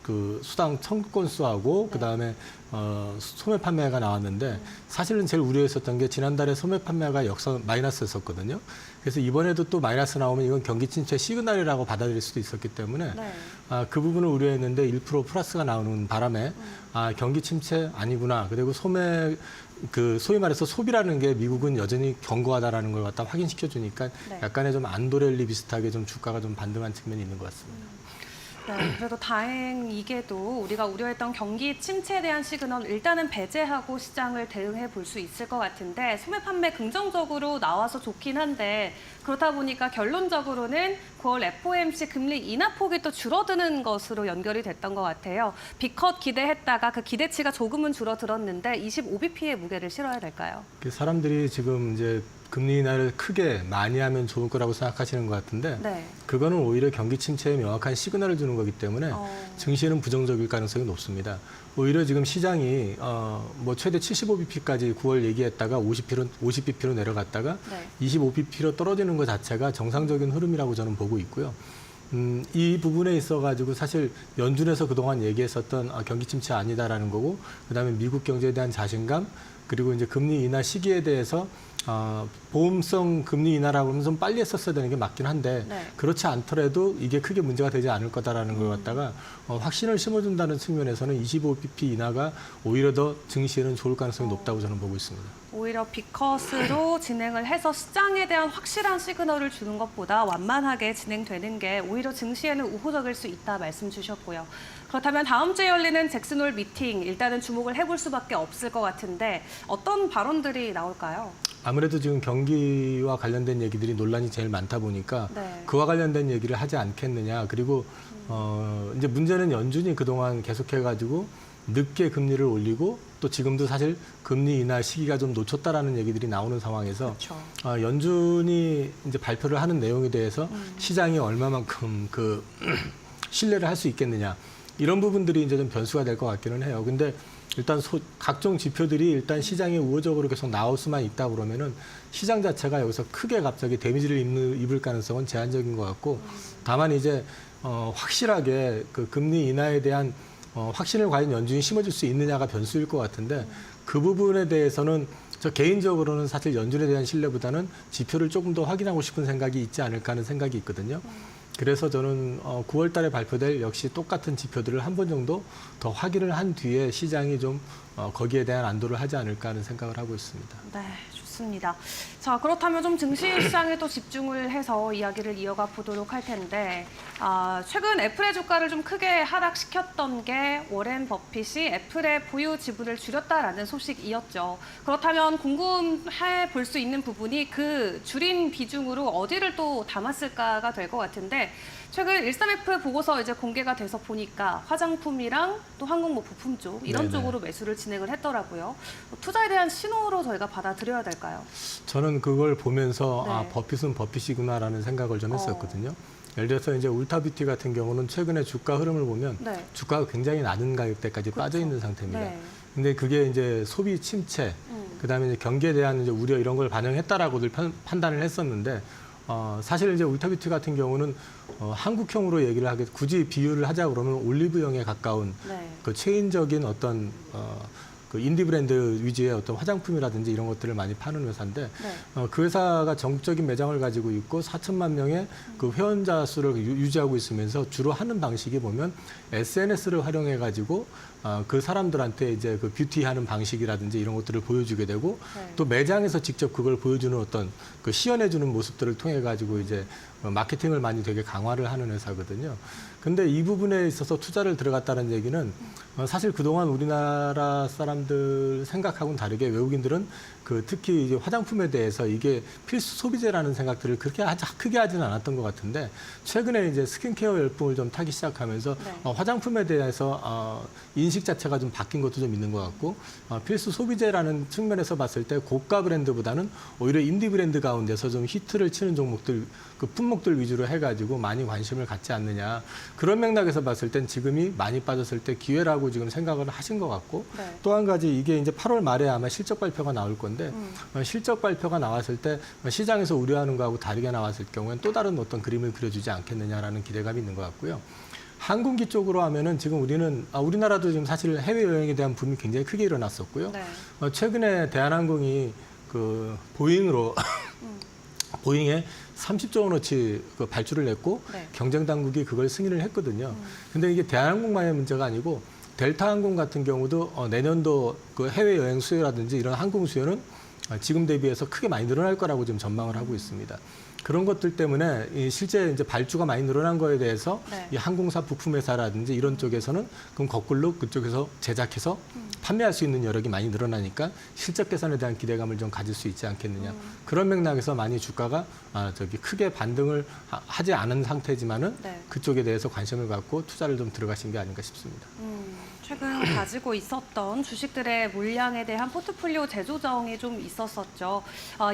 그 수당 청구 건수하고 그다음에 소매 판매가 나왔는데 사실은 제일 우려했었던 게 지난달에 소매 판매가 역선 마이너스였었거든요. 그래서 이번에도 또 마이너스 나오면 이건 경기 침체 시그널이라고 받아들일 수도 있었기 때문에 네. 그 부분을 우려했는데 1% 플러스가 나오는 바람에 경기 침체 아니구나. 그리고 소매 그 소위 말해서 소비라는 게 미국은 여전히 견고하다라는 걸 갖다 확인시켜 주니까 네. 약간의 좀 안도랠리 비슷하게 좀 주가가 좀 반등한 측면이 있는 것 같습니다. 네, 그래도 다행이게도 우리가 우려했던 경기 침체에 대한 시그널 일단은 배제하고 시장을 대응해 볼 수 있을 것 같은데 소매 판매 긍정적으로 나와서 좋긴 한데 그렇다 보니까 결론적으로는 9월 FOMC 금리 인하폭이 또 줄어드는 것으로 연결이 됐던 것 같아요. B컷 기대했다가 그 기대치가 조금은 줄어들었는데 25bp의 무게를 실어야 될까요? 사람들이 지금 이제 금리 인하를 크게 많이 하면 좋을 거라고 생각하시는 것 같은데 네. 그거는 오히려 경기 침체에 명확한 시그널을 주는 거기 때문에 증시는 부정적일 가능성이 높습니다. 오히려 지금 시장이 뭐 최대 75bp까지 9월 얘기했다가 50bp로 내려갔다가 네. 25bp로 떨어지는 것 자체가 정상적인 흐름이라고 저는 보고 있고요. 이 부분에 있어가지고 사실 연준에서 그동안 얘기했었던 경기 침체 아니다라는 거고 그다음에 미국 경제에 대한 자신감 그리고 이제 금리 인하 시기에 대해서 보험성 금리 인하라고 하면 좀 빨리 했었어야 되는 게 맞긴 한데 네. 그렇지 않더라도 이게 크게 문제가 되지 않을 거다라는 걸 갖다가 확신을 심어준다는 측면에서는 25bp 인하가 오히려 더 증시에는 좋을 가능성이 높다고 저는 보고 있습니다. 오히려 빅컷으로 진행을 해서 시장에 대한 확실한 시그널을 주는 것보다 완만하게 진행되는 게 오히려 증시에는 우호적일 수 있다 말씀 주셨고요. 그렇다면 다음 주에 열리는 잭슨홀 미팅 일단은 주목을 해볼 수밖에 없을 것 같은데 어떤 발언들이 나올까요? 아무래도 지금 경기와 관련된 얘기들이 논란이 제일 많다 보니까 네. 그와 관련된 얘기를 하지 않겠느냐. 그리고 이제 문제는 연준이 그동안 계속해가지고 늦게 금리를 올리고 또 지금도 사실 금리 인하 시기가 좀 놓쳤다라는 얘기들이 나오는 상황에서 그렇죠. 연준이 이제 발표를 하는 내용에 대해서 시장이 얼마만큼 그 신뢰를 할 수 있겠느냐. 이런 부분들이 이제 좀 변수가 될 것 같기는 해요. 근데 일단 각종 지표들이 일단 시장에 우호적으로 계속 나올 수만 있다 그러면은 시장 자체가 여기서 크게 갑자기 데미지를 입을 가능성은 제한적인 것 같고 다만 이제 확실하게 그 금리 인하에 대한 확신을 과연 연준이 심어줄 수 있느냐가 변수일 것 같은데 그 부분에 대해서는 저 개인적으로는 사실 연준에 대한 신뢰보다는 지표를 조금 더 확인하고 싶은 생각이 있지 않을까 하는 생각이 있거든요. 그래서 저는 9월 달에 발표될 역시 똑같은 지표들을 한 번 정도 더 확인을 한 뒤에 시장이 좀 거기에 대한 안도를 하지 않을까 하는 생각을 하고 있습니다. 네, 좋습니다. 자, 그렇다면 좀 증시 시장에 또 집중을 해서 이야기를 이어가 보도록 할 텐데 최근 애플의 주가를 좀 크게 하락시켰던 게 워렌 버핏이 애플의 보유 지분을 줄였다라는 소식이었죠. 그렇다면 궁금해 볼 수 있는 부분이 그 줄인 비중으로 어디를 또 담았을까가 될 것 같은데 최근 13F 보고서 이제 공개가 돼서 보니까 화장품이랑 또 항공모 부품 쪽 이런 네네. 쪽으로 매수를 진행을 했더라고요. 투자에 대한 신호로 저희가 받아들여야 될까요? 저는 그걸 보면서 네. 버핏은 버핏이구나라는 생각을 좀 했었거든요. 예를 들어서 이제 울타뷰티 같은 경우는 최근에 주가 흐름을 보면 네. 주가가 굉장히 낮은 가격대까지 그렇죠. 빠져 있는 상태입니다. 네. 근데 그게 이제 소비 침체, 그다음에 이제 경기에 대한 이제 우려 이런 걸 반영했다라고들 판단을 했었는데 사실 이제 울타뷰티 같은 경우는 한국형으로 얘기를 하게 굳이 비유를 하자 그러면 올리브영에 가까운 네. 그 체인적인 어떤 그 인디 브랜드 위주의 어떤 화장품이라든지 이런 것들을 많이 파는 회사인데 네. 그 회사가 전국적인 매장을 가지고 있고 4천만 명의 그 회원자 수를 유지하고 있으면서 주로 하는 방식이 보면 SNS를 활용해 가지고 그 사람들한테 이제 그 뷰티하는 방식이라든지 이런 것들을 보여주게 되고 네. 또 매장에서 직접 그걸 보여주는 어떤 그 시연해주는 모습들을 통해 가지고 이제 마케팅을 많이 되게 강화를 하는 회사거든요. 근데 이 부분에 있어서 투자를 들어갔다는 얘기는 사실 그동안 우리나라 사람들 생각하고는 다르게 외국인들은 그 특히 이제 화장품에 대해서 이게 필수 소비재라는 생각들을 그렇게 크게 하지는 않았던 것 같은데 최근에 이제 스킨케어 열풍을 좀 타기 시작하면서 네. 화장품에 대해서 인식 자체가 좀 바뀐 것도 좀 있는 것 같고 필수 소비재라는 측면에서 봤을 때 고가 브랜드보다는 오히려 인디 브랜드 가운데서 좀 히트를 치는 종목들 그 품목들 위주로 해가지고 많이 관심을 갖지 않느냐 그런 맥락에서 봤을 땐 지금이 많이 빠졌을 때 기회라고 지금 생각을 하신 것 같고 네. 또 한 가지 이게 이제 8월 말에 아마 실적 발표가 나올 건데 실적 발표가 나왔을 때 시장에서 우려하는 거하고 다르게 나왔을 경우에는 또 다른 어떤 그림을 그려주지 않겠느냐라는 기대감이 있는 것 같고요. 항공기 쪽으로 하면은 지금 우리나라도 지금 사실 해외 여행에 대한 붐이 굉장히 크게 일어났었고요. 네. 최근에 대한항공이 그 보잉으로 보잉에 30조 원어치 그 발주를 냈고 네. 경쟁 당국이 그걸 승인을 했거든요. 근데 이게 대한항공만의 문제가 아니고 델타항공 같은 경우도 내년도 그 해외 여행 수요라든지 이런 항공 수요는 지금 대비해서 크게 많이 늘어날 거라고 지금 전망을 하고 있습니다. 그런 것들 때문에 실제 이제 발주가 많이 늘어난 거에 대해서 네. 이 항공사 부품회사라든지 이런 쪽에서는 그럼 거꾸로 그쪽에서 제작해서 판매할 수 있는 여력이 많이 늘어나니까 실적 개선에 대한 기대감을 좀 가질 수 있지 않겠느냐. 그런 맥락에서 많이 주가가 크게 반등을 하지 않은 상태지만은 네. 그쪽에 대해서 관심을 갖고 투자를 좀 들어가신 게 아닌가 싶습니다. 최근 가지고 있었던 주식들의 물량에 대한 포트폴리오 재조정이 좀 있었었죠.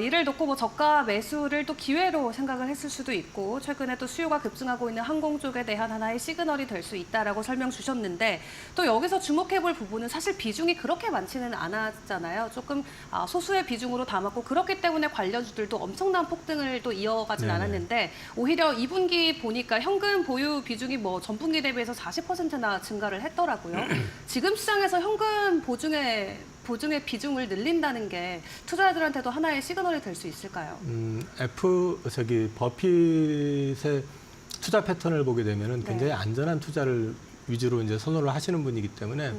이를 놓고 뭐 저가 매수를 또 기회로 생각을 했을 수도 있고 최근에 또 수요가 급증하고 있는 항공 쪽에 대한 하나의 시그널이 될 수 있다라고 설명 주셨는데 또 여기서 주목해볼 부분은 사실 비중이 그렇게 많지는 않았잖아요. 조금 소수의 비중으로 담았고 그렇기 때문에 관련주들도 엄청난 폭등을 또 이어가진 네네. 않았는데 오히려 2분기 보니까 현금 보유 비중이 뭐 전분기 대비해서 40%나 증가를 했더라고요. 지금 시장에서 현금 보증에 보증의 비중을 늘린다는 게 투자자들한테도 하나의 시그널이 될 수 있을까요? 버핏의 투자 패턴을 보게 되면은 굉장히 네. 안전한 투자를 위주로 이제 선호를 하시는 분이기 때문에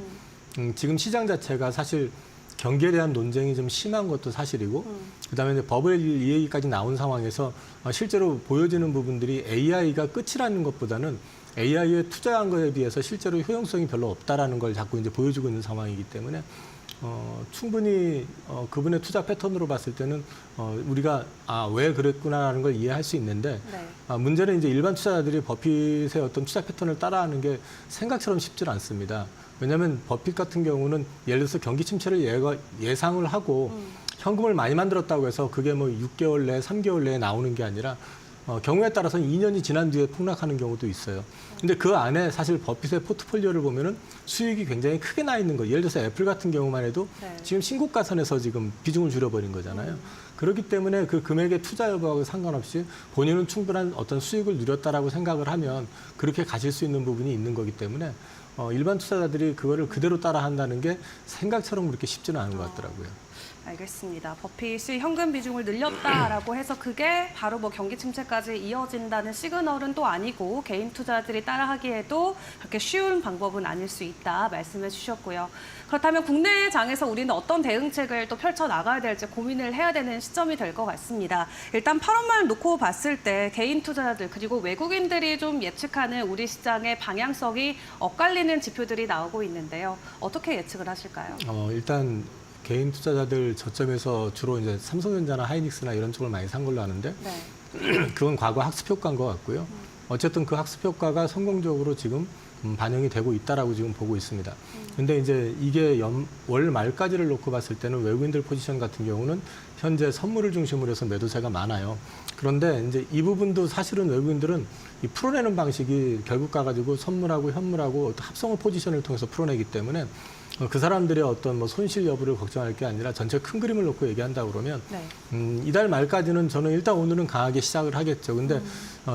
지금 시장 자체가 사실 경기에 대한 논쟁이 좀 심한 것도 사실이고 그다음에 이제 법의 이 얘기까지 나온 상황에서 실제로 보여지는 부분들이 AI가 끝이라는 것보다는 AI에 투자한 거에 비해서 실제로 효용성이 별로 없다라는 걸 자꾸 이제 보여주고 있는 상황이기 때문에 충분히 그분의 투자 패턴으로 봤을 때는 우리가 왜 그랬구나라는 걸 이해할 수 있는데 네. 문제는 이제 일반 투자자들이 버핏의 어떤 투자 패턴을 따라하는 게 생각처럼 쉽지 않습니다. 왜냐하면 버핏 같은 경우는 예를 들어서 경기 침체를 예상을 하고 현금을 많이 만들었다고 해서 그게 뭐 6개월 내에 3개월 내에 나오는 게 아니라 경우에 따라서는 2년이 지난 뒤에 폭락하는 경우도 있어요. 근데 그 안에 사실 버핏의 포트폴리오를 보면은 수익이 굉장히 크게 나 있는 거. 예를 들어서 애플 같은 경우만 해도 네. 지금 신고가선에서 지금 비중을 줄여버린 거잖아요. 그렇기 때문에 그 금액의 투자 여부하고 상관없이 본인은 충분한 어떤 수익을 누렸다라고 생각을 하면 그렇게 가실 수 있는 부분이 있는 거기 때문에 일반 투자자들이 그거를 그대로 따라 한다는 게 생각처럼 그렇게 쉽지는 않은 것 같더라고요. 알겠습니다. 버핏이 현금 비중을 늘렸다라고 해서 그게 바로 뭐 경기 침체까지 이어진다는 시그널은 또 아니고 개인 투자자들이 따라하기에도 그렇게 쉬운 방법은 아닐 수 있다 말씀해 주셨고요. 그렇다면 국내 장에서 우리는 어떤 대응책을 또 펼쳐 나가야 될지 고민을 해야 되는 시점이 될 것 같습니다. 일단 8월말 놓고 봤을 때 개인 투자자들 그리고 외국인들이 좀 예측하는 우리 시장의 방향성이 엇갈리는 지표들이 나오고 있는데요. 어떻게 예측을 하실까요? 일단 개인 투자자들 저점에서 주로 이제 삼성전자나 하이닉스나 이런 쪽을 많이 산 걸로 아는데 네. 그건 과거 학습 효과인 것 같고요. 어쨌든 그 학습 효과가 성공적으로 지금 반영이 되고 있다라고 지금 보고 있습니다. 근데 이제 이게 월 말까지를 놓고 봤을 때는 외국인들 포지션 같은 경우는 현재 선물을 중심으로 해서 매도세가 많아요. 그런데 이제 이 부분도 사실은 외국인들은 이 풀어내는 방식이 결국 가가지고 선물하고 현물하고 어떤 합성을 포지션을 통해서 풀어내기 때문에 그 사람들의 어떤 뭐 손실 여부를 걱정할 게 아니라 전체 큰 그림을 놓고 얘기한다 그러면 네. 이달 말까지는 저는 일단 오늘은 강하게 시작을 하겠죠. 근데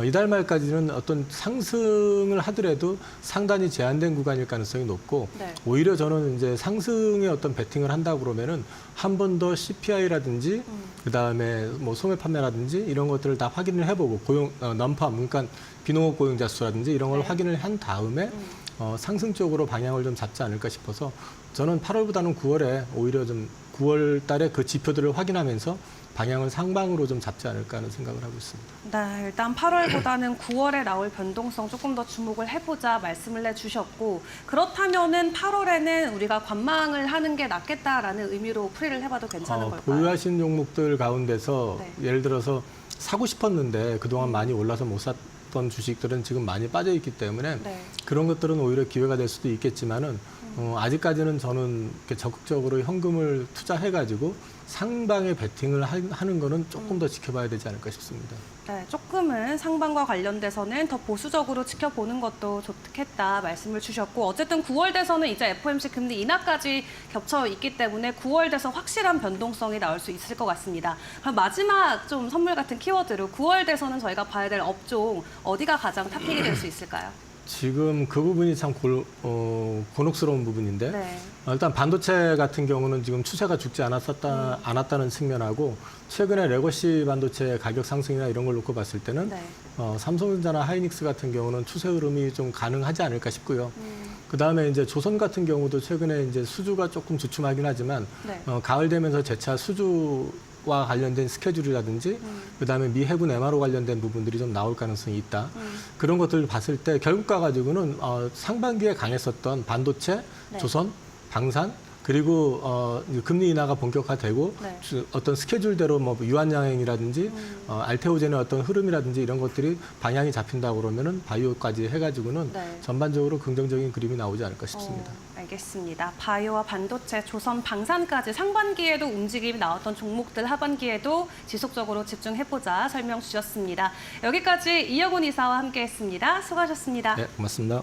이달 말까지는 어떤 상승을 하더라도 상당히 제한된 구간일 가능성이 높고 네. 오히려 저는 이제 상승의 어떤 베팅을 한다 그러면은 한 번 더 CPI라든지 그다음에 뭐 소매 판매라든지 이런 것들을 다 확인을 해보고 non-farm 그러니까 비농업 고용자 수라든지 이런 걸 네. 확인을 한 다음에 상승 쪽으로 방향을 좀 잡지 않을까 싶어서 저는 8월보다는 9월에 오히려 좀 9월 달에 그 지표들을 확인하면서 방향을 상방으로 좀 잡지 않을까 하는 생각을 하고 있습니다. 네, 일단 8월보다는 9월에 나올 변동성 조금 더 주목을 해보자 말씀을 해주셨고 그렇다면은 8월에는 우리가 관망을 하는 게 낫겠다라는 의미로 풀이를 해봐도 괜찮은 걸까요? 보유하신 종목들 가운데서 네. 예를 들어서 사고 싶었는데 그동안 많이 올라서 못 샀던 주식들은 지금 많이 빠져 있기 때문에 네. 그런 것들은 오히려 기회가 될 수도 있겠지만은 아직까지는 저는 이렇게 적극적으로 현금을 투자해가지고 상방에 베팅을 하는 거는 조금 더 지켜봐야 되지 않을까 싶습니다. 네, 조금은 상반과 관련돼서는 더 보수적으로 지켜보는 것도 좋겠다 말씀을 주셨고 어쨌든 9월 돼서는 이제 FOMC 금리 인하까지 겹쳐 있기 때문에 9월 돼서 확실한 변동성이 나올 수 있을 것 같습니다. 그럼 마지막 좀 선물 같은 키워드로 9월 돼서는 저희가 봐야 될 업종 어디가 가장 탑픽이 될 수 있을까요? 지금 그 부분이 참 곤혹스러운 부분인데 네. 일단 반도체 같은 경우는 지금 추세가 죽지 않았다는 측면하고 최근에 레거시 반도체 가격 상승이나 이런 걸 놓고 봤을 때는 네. 삼성전자나 하이닉스 같은 경우는 추세 흐름이 좀 가능하지 않을까 싶고요. 그다음에 이제 조선 같은 경우도 최근에 이제 수주가 조금 주춤하긴 하지만 네. 가을 되면서 재차 수주와 관련된 스케줄이라든지 그다음에 미 해군 MRO 관련된 부분들이 좀 나올 가능성이 있다. 그런 것들을 봤을 때 결국 가가지고는 상반기에 강했었던 반도체, 네. 조선, 방산 그리고 금리 인하가 본격화되고 네. 어떤 스케줄대로 뭐 유한양행이라든지 알테오젠의 어떤 흐름이라든지 이런 것들이 방향이 잡힌다 그러면은 바이오까지 해가지고는 네. 전반적으로 긍정적인 그림이 나오지 않을까 싶습니다. 알겠습니다. 바이오와 반도체, 조선, 방산까지 상반기에도 움직임이 나왔던 종목들 하반기에도 지속적으로 집중해보자 설명 주셨습니다. 여기까지 이혁훈 이사와 함께했습니다. 수고하셨습니다. 네, 고맙습니다.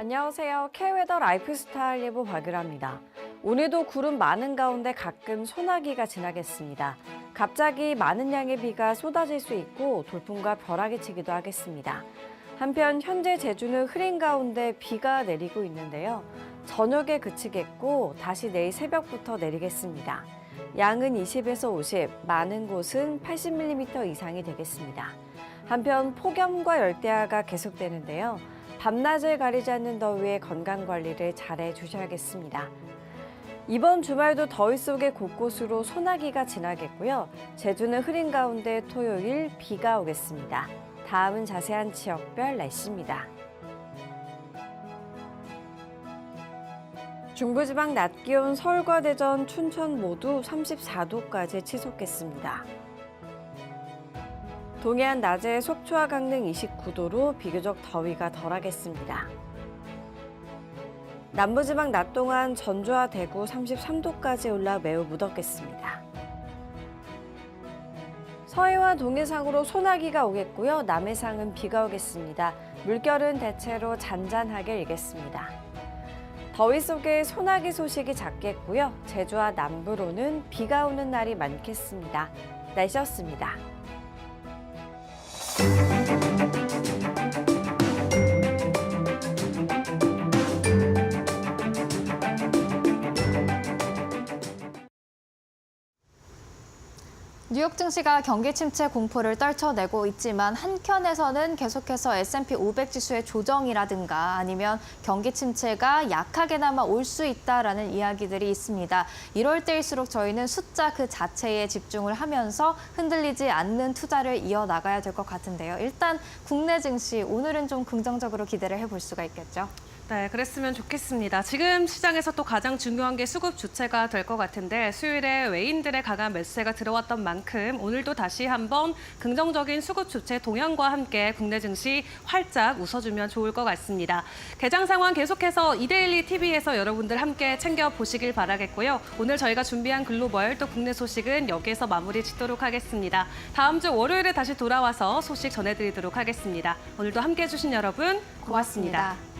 안녕하세요. K웨더 라이프스타일 예보 박유라입니다. 오늘도 구름 많은 가운데 가끔 소나기가 지나겠습니다. 갑자기 많은 양의 비가 쏟아질 수 있고 돌풍과 벼락이 치기도 하겠습니다. 한편 현재 제주는 흐린 가운데 비가 내리고 있는데요. 저녁에 그치겠고 다시 내일 새벽부터 내리겠습니다. 양은 20에서 50, 많은 곳은 80mm 이상이 되겠습니다. 한편 폭염과 열대야가 계속되는데요. 밤낮을 가리지 않는 더위에 건강관리를 잘해 주셔야겠습니다. 이번 주말도 더위 속에 곳곳으로 소나기가 지나겠고요. 제주는 흐린 가운데 토요일 비가 오겠습니다. 다음은 자세한 지역별 날씨입니다. 중부지방 낮 기온 서울과 대전, 춘천 모두 34도까지 치솟겠습니다. 동해안 낮에 속초와 강릉 29도로 비교적 더위가 덜하겠습니다. 남부지방 낮 동안 전주와 대구 33도까지 올라 매우 무덥겠습니다. 서해와 동해상으로 소나기가 오겠고요. 남해상은 비가 오겠습니다. 물결은 대체로 잔잔하게 일겠습니다. 더위 속에 소나기 소식이 잦겠고요. 제주와 남부로는 비가 오는 날이 많겠습니다. 날씨였습니다. 뉴욕 증시가 경기 침체 공포를 떨쳐내고 있지만 한켠에서는 계속해서 S&P 500 지수의 조정이라든가 아니면 경기 침체가 약하게나마 올 수 있다라는 이야기들이 있습니다. 이럴 때일수록 저희는 숫자 그 자체에 집중을 하면서 흔들리지 않는 투자를 이어나가야 될 것 같은데요. 일단 국내 증시 오늘은 좀 긍정적으로 기대를 해볼 수가 있겠죠. 네, 그랬으면 좋겠습니다. 지금 시장에서 또 가장 중요한 게 수급 주체가 될 것 같은데 수요일에 외인들의 강한 매수세가 들어왔던 만큼 오늘도 다시 한번 긍정적인 수급 주체 동향과 함께 국내 증시 활짝 웃어주면 좋을 것 같습니다. 개장 상황 계속해서 이데일리 TV에서 여러분들 함께 챙겨보시길 바라겠고요. 오늘 저희가 준비한 글로벌 또 국내 소식은 여기에서 마무리 짓도록 하겠습니다. 다음 주 월요일에 다시 돌아와서 소식 전해드리도록 하겠습니다. 오늘도 함께해 주신 여러분 고맙습니다.